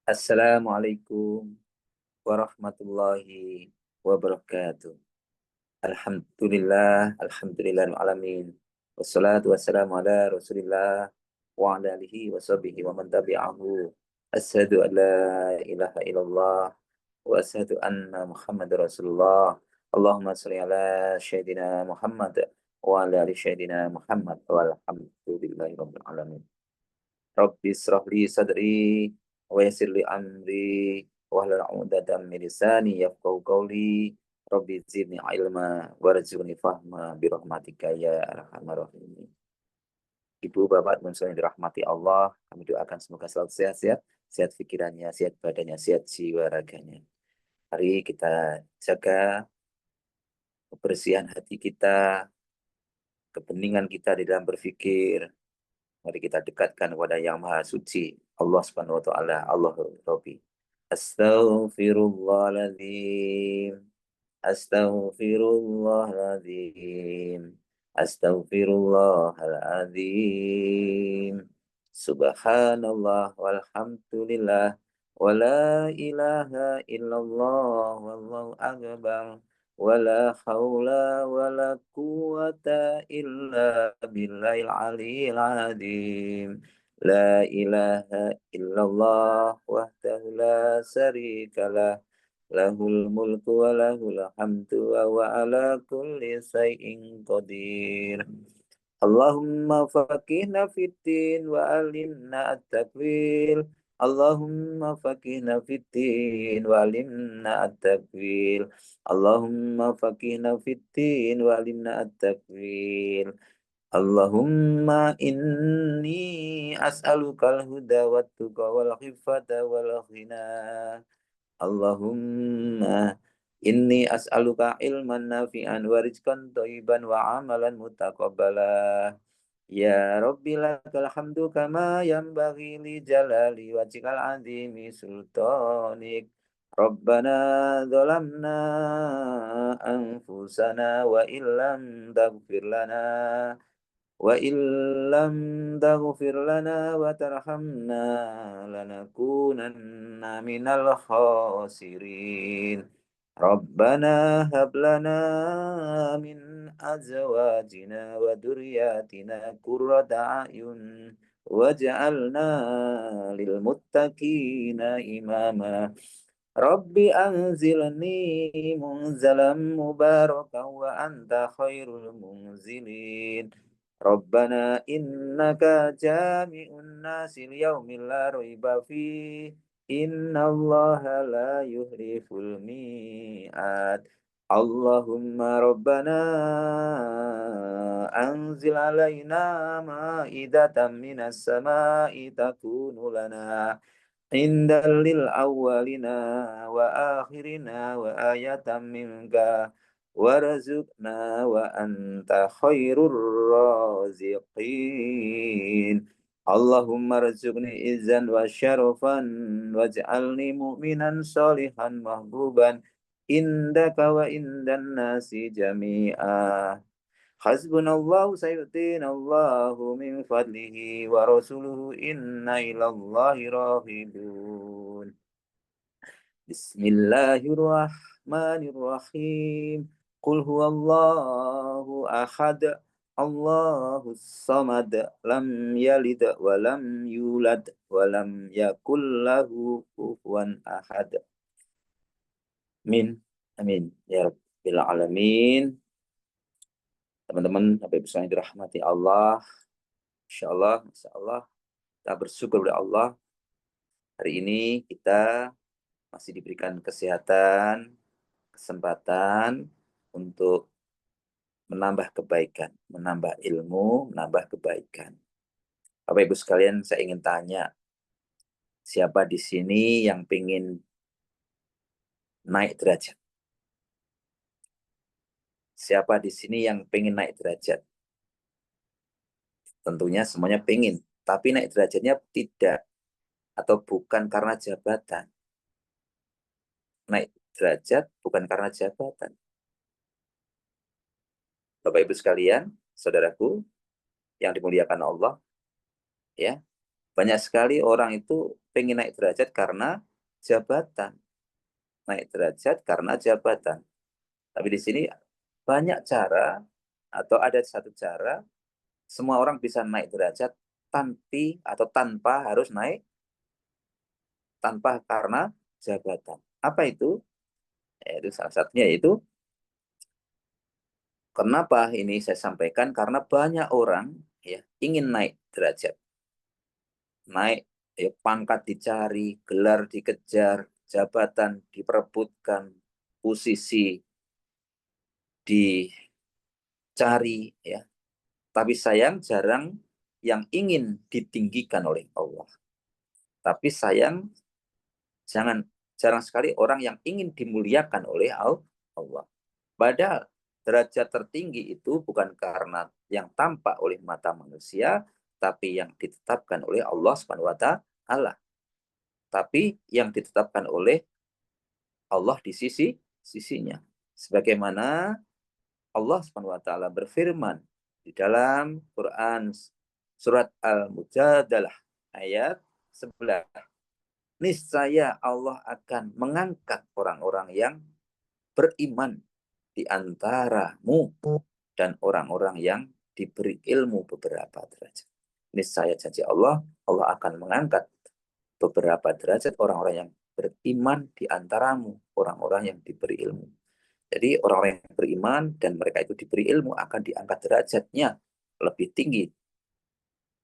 Assalamualaikum warahmatullahi wabarakatuh. Alhamdulillah alamin. Wassalatu wassalamu ala Rasulillah wa ala alihi wa sahbihi wa man tabi'ahu. Asyhadu an la ilaha illallah wa asyhadu anna Muhammadar Rasulullah. Allahumma shalli ala Sayyidina Muhammad wa ala ali Sayyidina Muhammad walhamdulillahi rabbil alamin. Rabbi israh li sadri wa yassir li amri wahlul 'uqdatam min lisani yafqahu qawli. Rabbi zidni ilma warzuqni fahma bi rahmatika ya arhamar rahimin. Ibu, Bapak, dan saudara yang dirahmati Allah, kami doakan semoga selalu sehat-sehat, sehat pikirannya, sehat badannya, sehat jiwa raganya. Mari kita jaga kebersihan hati kita, kebeningan kita di dalam berpikir. Mari kita dekatkan kepada Yang Maha Suci, Allah Subhanahu wa taala, Allah Rabbi. Astaghfirullahaladzim. Astaghfirullahaladzim. Astaghfirullahaladzim. Subhanallah walhamdulillah wa la ilaha illallah wallahu akbar. Wala haula wala quwata illa billahil aliyil azim. La ilaha illallah wahdahu la syarikalah. Lahul mulku wa lahul hamdu wa ala kulli syai'in qadir. Allahumma faqihna fiddin wa alimna at-takwil. Allahumma faqihna fiddin wa alimna at-takwil. Allahumma faqihna fiddin wa alimna at-takwil. Allahumma inni as'alukal huda wat tuqa wal khifata wal ghina. Allahumma inni as'aluka ilman nafi'an wa rizqan thayyiban wa amalan mutaqabbala. Ya Rabbi lakal hamdu kama yanbaghi li jalali wajhikal azimi sultanik. Rabbana zalamna anfusana wa illam taghfir lana wa illam taghfir lana wa tarhamna lanakunanna minal khasirin. Rabbana hab lana min azwajina wa dhurriyyatina qurrata a'yun waj'alna lil muttaqina imama. Rabbi anzilni munzalam mubarakan wa anta khairul munzilin. Rabbana innaka jami'un nasi liyaumin la raiba fi. Innallaha la yuhliful mi'ad. Allahumma rabbana anzil alaina ma'idatan minas sama'i takunu lana indal lil awwalina wa akhirina wa ayatan minka warzuqna wa anta khairur raziqin. Allahumma rzuqni izzan wa syarafan waj'alni mu'minan sholihan mahbuban indaka wa indan nasi jami'ah. Hasbunallahu sayu'tinallahu min fadlihi wa rasuluhu inna ilallahi rahibun. Bismillahirrahmanirrahim. Qul huwallahu ahad. Allahus samad. Lam yalid wa lam yulad wa lam yakul lahu kufuwan ahad. Amin. Amin. Ya Rabbil alamin. Teman-teman, Bapak Ibu yang dirahmati Allah, Insya Allah, kita bersyukur kepada Allah. Hari ini kita masih diberikan kesehatan, kesempatan untuk menambah kebaikan, menambah ilmu, menambah kebaikan. Bapak Ibu sekalian, saya ingin tanya, siapa di sini yang ingin naik derajat? Siapa di sini yang pengen naik derajat? Tentunya semuanya pengen, tapi naik derajatnya tidak atau bukan karena jabatan. Naik derajat bukan karena jabatan. Bapak Ibu sekalian, saudaraku yang dimuliakan Allah, ya, Banyak sekali orang itu pengen naik derajat karena jabatan. Naik derajat karena jabatan. Tapi di sini banyak cara atau ada satu cara semua orang bisa naik derajat tanpa harus naik tanpa karena jabatan. Apa itu? Yaitu salah satunya yaitu kenapa ini saya sampaikan karena banyak orang ya ingin naik derajat, naik ya, pangkat dicari, gelar dikejar, jabatan diperebutkan, posisi dicari ya. Tapi sayang jarang yang ingin ditinggikan oleh Allah. Tapi sayang jangan jarang sekali orang yang ingin dimuliakan oleh Allah. Padahal derajat tertinggi itu bukan karena yang tampak oleh mata manusia, tapi yang ditetapkan oleh Allah Subhanahu wa taala. Tapi yang ditetapkan oleh Allah di sisinya. Sebagaimana Allah Subhanahu wa taala berfirman di dalam Quran surat Al-Mujadalah ayat 11. Niscaya Allah akan mengangkat orang-orang yang beriman di antaramu dan orang-orang yang diberi ilmu beberapa derajat. Niscaya janji Allah, Allah akan mengangkat beberapa derajat orang-orang yang beriman di antaramu, orang-orang yang diberi ilmu. Jadi orang-orang yang beriman dan mereka itu diberi ilmu akan diangkat derajatnya lebih tinggi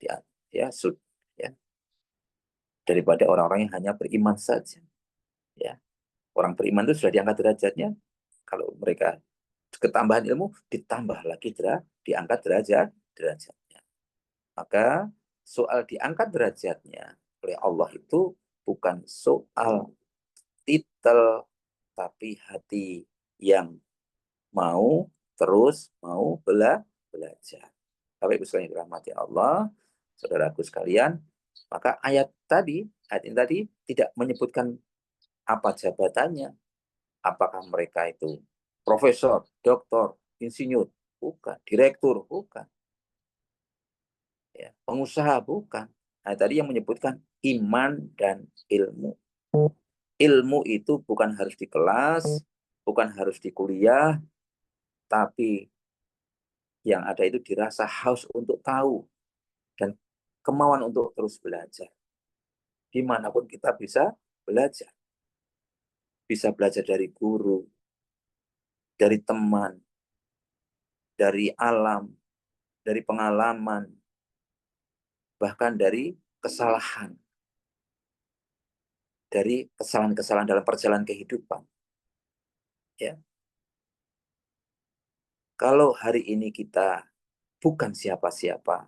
ya, ya, ya daripada orang-orang yang hanya beriman saja. Ya, orang beriman itu sudah diangkat derajatnya. Kalau mereka ketambahan ilmu ditambah lagi diangkat derajatnya. Maka soal diangkat derajatnya oleh Allah itu bukan soal titel tapi hati yang mau mau belajar. Bapak Ibu sekalian dirahmati Allah, saudaraku sekalian, maka ayat ini tadi tidak menyebutkan apa jabatannya, apakah mereka itu profesor, doktor, insinyur, bukan, direktur, bukan, ya, pengusaha, bukan. Nah, tadi yang menyebutkan iman dan ilmu. Ilmu itu bukan harus di kelas, bukan harus di kuliah, tapi yang ada itu dirasa haus untuk tahu dan kemauan untuk terus belajar. Dimanapun kita bisa belajar. Bisa belajar dari guru, dari teman, dari alam, dari pengalaman, bahkan dari kesalahan. Dari kesalahan-kesalahan dalam perjalanan kehidupan. Ya. Kalau hari ini kita bukan siapa-siapa,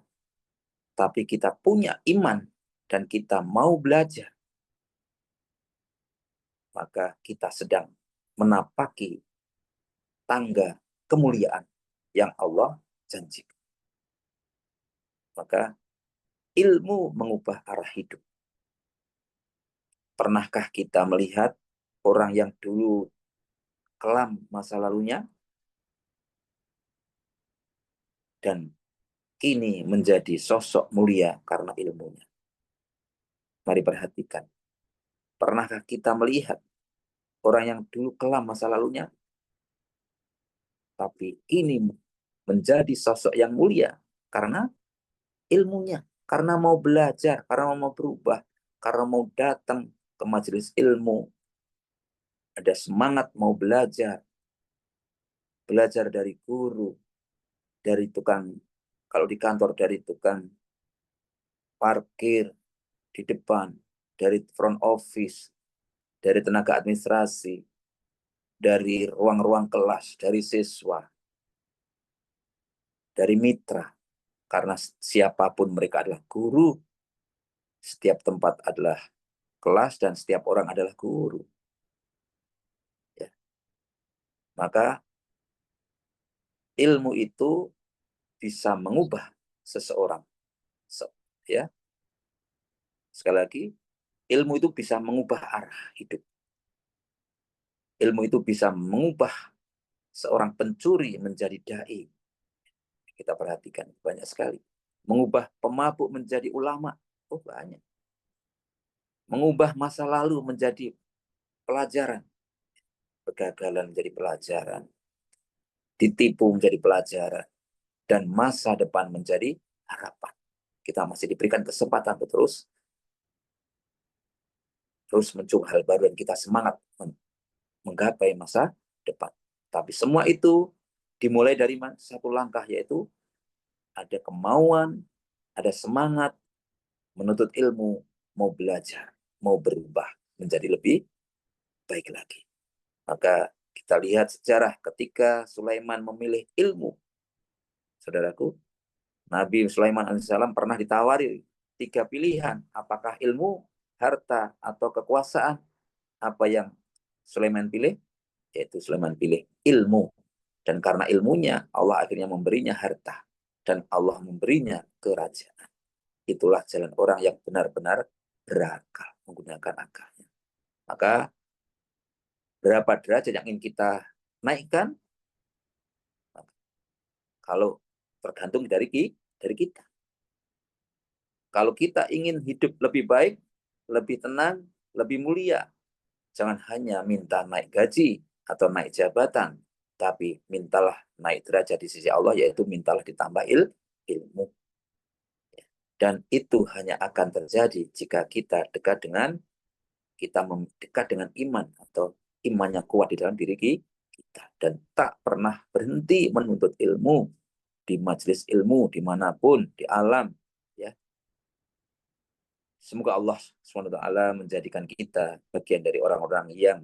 tapi kita punya iman dan kita mau belajar, maka kita sedang menapaki tangga kemuliaan yang Allah janjikan. Maka ilmu mengubah arah hidup. Pernahkah kita melihat orang yang dulu kelam masa lalunya dan kini menjadi sosok mulia karena ilmunya? Mari perhatikan. Pernahkah kita melihat orang yang dulu kelam masa lalunya, tapi kini menjadi sosok yang mulia karena ilmunya, karena mau belajar, karena mau berubah, karena mau datang ke majelis ilmu, ada semangat mau belajar, belajar dari guru, dari tukang, kalau di kantor dari tukang parkir di depan, dari front office, dari tenaga administrasi, dari ruang-ruang kelas, dari siswa, dari mitra, karena siapapun mereka adalah guru, setiap tempat adalah kelas, dan setiap orang adalah guru. Ya. Maka ilmu itu bisa mengubah seseorang. Ya. Sekali lagi, ilmu itu bisa mengubah arah hidup. Ilmu itu bisa mengubah seorang pencuri menjadi dai. Kita perhatikan banyak sekali. Mengubah pemabuk menjadi ulama. Oh banyak. Mengubah masa lalu menjadi pelajaran. Kegagalan menjadi pelajaran. Ditipu menjadi pelajaran. Dan masa depan menjadi harapan. Kita masih diberikan kesempatan untuk terus mencuri hal baru dan kita semangat menggapai masa depan. Tapi semua itu dimulai dari satu langkah, yaitu ada kemauan, ada semangat menuntut ilmu, mau belajar, mau berubah menjadi lebih baik lagi. Maka kita lihat sejarah ketika Sulaiman memilih ilmu. Saudaraku, Nabi Sulaiman alaihissalam pernah ditawari 3 pilihan. Apakah ilmu, harta, atau kekuasaan? Apa yang Sulaiman pilih? Yaitu Sulaiman pilih ilmu. Dan karena ilmunya, Allah akhirnya memberinya harta. Dan Allah memberinya kerajaan. Itulah jalan orang yang benar-benar berakal, menggunakan akalnya. Maka berapa derajat yang ingin kita naikkan? Kalau tergantung dari kita. Kalau kita ingin hidup lebih baik, lebih tenang, lebih mulia, jangan hanya minta naik gaji atau naik jabatan, tapi mintalah naik derajat di sisi Allah, yaitu mintalah ditambah ilmu. Dan itu hanya akan terjadi jika kita dekat dengan dekat dengan iman atau imannya kuat di dalam diri kita dan tak pernah berhenti menuntut ilmu di majelis ilmu dimanapun di alam, ya. Semoga Allah SWT menjadikan kita bagian dari orang-orang yang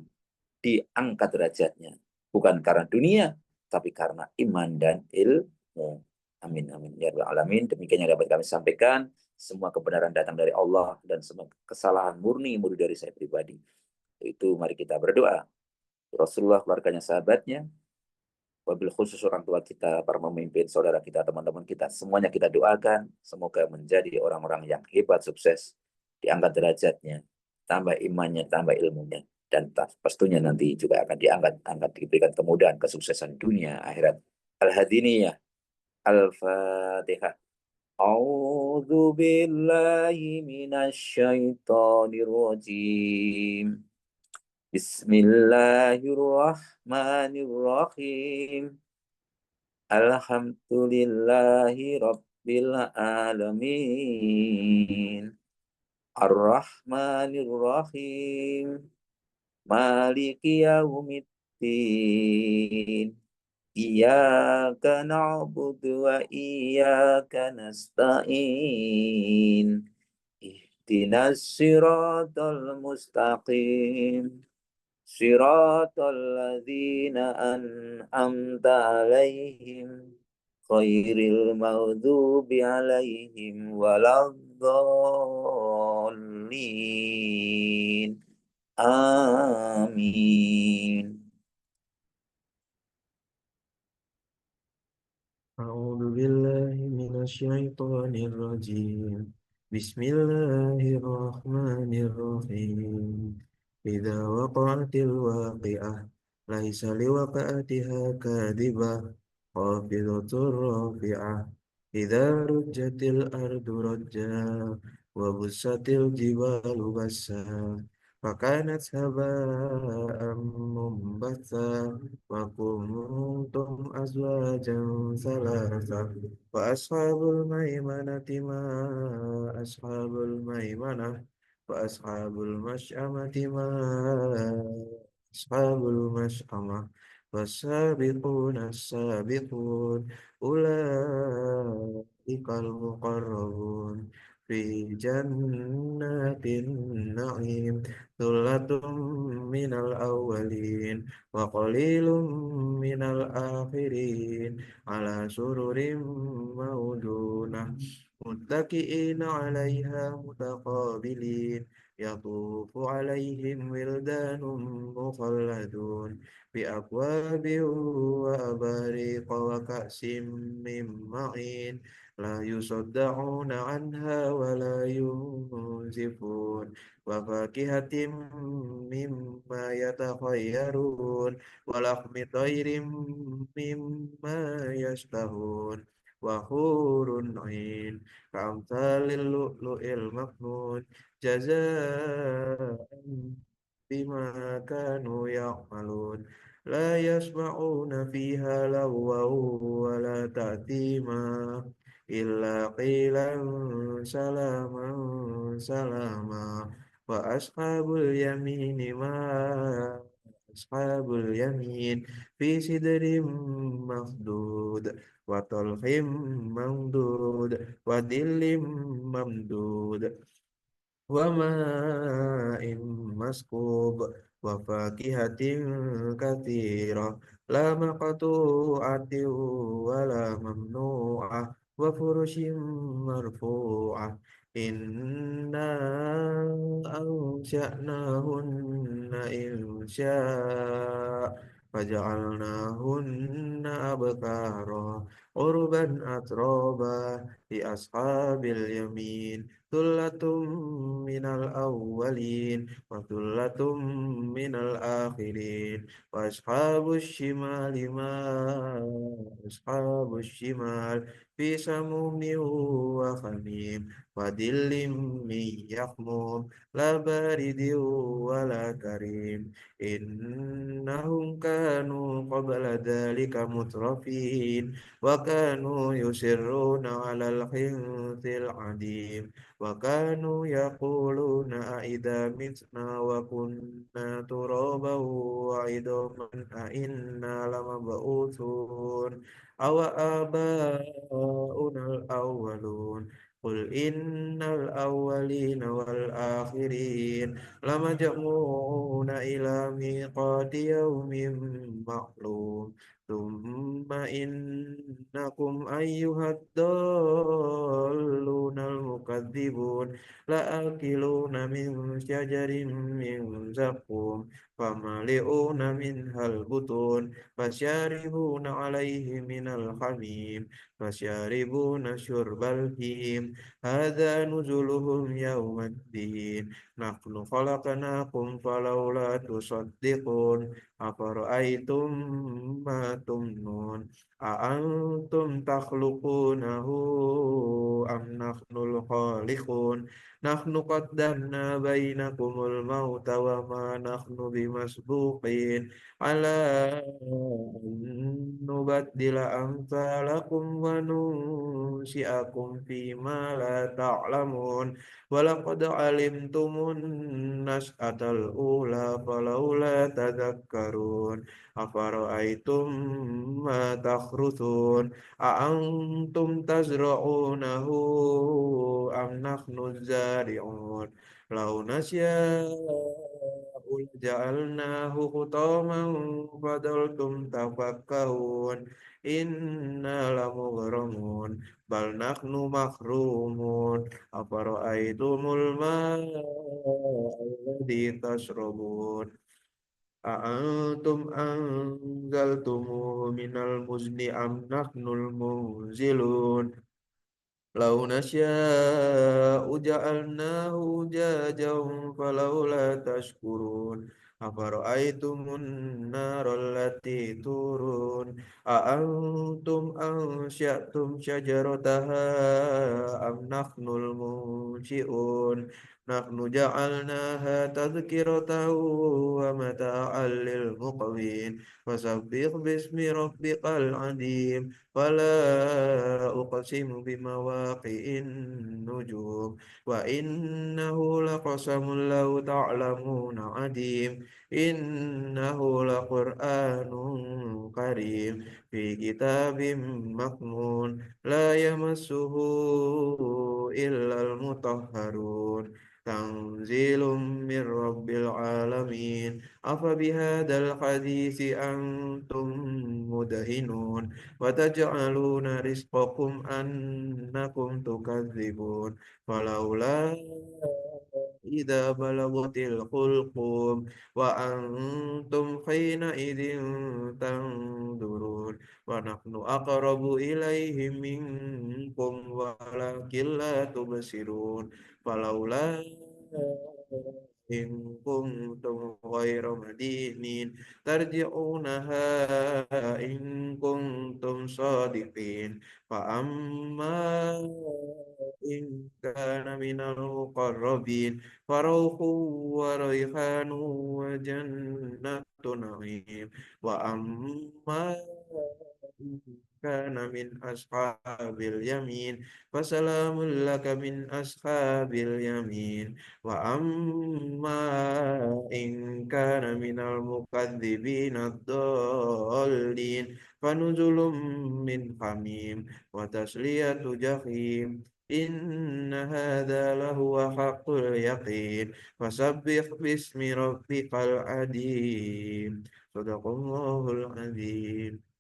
diangkat derajatnya. Bukan karena dunia, tapi karena iman dan ilmu. Amin, amin. Ya Rabbal Alamin. Demikian yang dapat kami sampaikan. Semua kebenaran datang dari Allah dan semua kesalahan murni dari saya pribadi. Itu mari kita berdoa. Rasulullah, keluarganya, sahabatnya, wabil khusus orang tua kita, para pemimpin, saudara kita, teman-teman kita, semuanya kita doakan. Semoga menjadi orang-orang yang hebat, sukses, diangkat derajatnya, tambah imannya, tambah ilmunya, dan pastinya nanti juga akan diangkat, diberikan kemudahan, kesuksesan dunia, akhirat. Al-Hadiniyah, Al-Fatihah. A'udzu billahi minasyaitonir rajim. Bismillahirrahmanirrahim. Alhamdulillahi Rabbil Alamin. Ar-Rahmanir-Rahim. Maliki Yaumiddin. Iyyaka na'budu wa iyyaka nasta'in. Ihdinas siratal mustaqim. Siratal ladzina an'amta alaihim khairil maghdubi alaihim waladdallin. Amin. أعوذ بالله من الشيطان الرجيم بسم الله الرحمن الرحيم إذا وقعت الواقعة ليس لوقعتها كاذبة خافضة رافعة إذا رجت الأرض رجا وبست الجبال بسا فكانت هباء منبثا وكنتم أزواجا ثلاثة وأصحاب الميمنة ما أصحاب الميمنة وأصحاب المشأمة ما أصحاب المشأمة والسابقون السابقون أولئك المقربون في جنات النعيم ثلة من الأولين وقليل من الآخرين على سرر موضونة متكئين عليها متقابلين يطوف عليهم ولدان مخلدون بأكواب وأباريق وكأس من معين لا يصدعون عنها ولا ينزفون وفاكهة مما يتخيرون ولحم طير مما يشتهون وحور عين كأمثال اللؤلؤ المكنون جزاء بما كانوا يعملون لا يسمعون فيها لغوا ولا تأثيما إلا قيلا سلاما سلاما وأصحاب اليمين ما أصحاب اليمين في سدر مخدود وطلح ممدود وظل ممدود وماء مسكوب وفاكهة كثيرة لا مقطوعة ولا ممنوعة وفرش مرفوعة إنا أنشأناهن إن شاء فجعلناهن أبكارا عربا أترابا لأصحاب اليمين ثلة من الأولين وثلة من الآخرين وأصحاب الشمال ما أصحاب الشمال في سموم وحميم وظل من يحموم لا بارد ولا كريم إنهم كانوا قبل ذلك مترفين وكانوا يسرون على الحنث العظيم وكانوا يقولون أئذا متنا وكنا ترابا وعظاما أئنا لمبعوثون أو آباؤنا الأولون قل إن الأولين والآخرين لمجموعون إلى ميقات يوم معلوم ثم إنكم أيها الضالون المكذبون لآكلون من شجر من زقوم فمالئون منها البطون فشاربون عليه من الحميم فشاربون شرب الهيم هذا نزلهم يوم الدين نحن خلقناكم فلولا تصدقون أفرأيتم ما تمنون أأنتم تخلقونه أم نحن الخالقون نحن قدرنا بينكم الموت وما نحن بمسبوقين على أن نبدل أمثالكم وننشئكم فيما لا تعلمون ولقد علمتم النشأة الأولى فلولا تذكرون أفرأيتم ما تخرثون أأنتم تزرعونه أم نحن الزارعون لو نشاء جعلناه حطاما فظلتم تفكهون إنا لمغرمون بل نحن محرومون أفرأيتم الماء الذي تشربون أأنتم أنزلتموه من المزن أم نحن المنزلون لو نشاء جعلناه جاجا فلولا تشكرون أفرأيتم النار التي تورون أأنتم أنشأتم شجرتها أم نحن المنشئون نحن جعلناها تذكرة ومتاعا للمقوين فسبح باسم ربك العظيم فلا أقسم بمواقع النجوم وإنه لقسم لو تعلمون عظيم إنه لقرآن كريم في كتاب مكنون لا يمسه إلا المطهرون تنزيل من رب العالمين أفبهذا الحديث أنتم مدهنون وتجعلون رزقكم أنكم تكذبون فلولا إذا بلغت الحلقوم وأنتم حينئذ تنظرون ونحن أقرب إليه منكم ولكن لا تبصرون فلولا إن كنتم غير مدينين ترجعونها إن كنتم صادقين فأما إن كان من المقربين فروح وريحان وجنة نعيم وأما إن كان من أصحاب اليمين فسلام لك من أصحاب اليمين وأما إن كان من المكذبين الضالين فنزل من حميم وتسلية جحيم إن هذا لهو حق اليقين فسبح باسم ربك العظيم صدق الله العظيم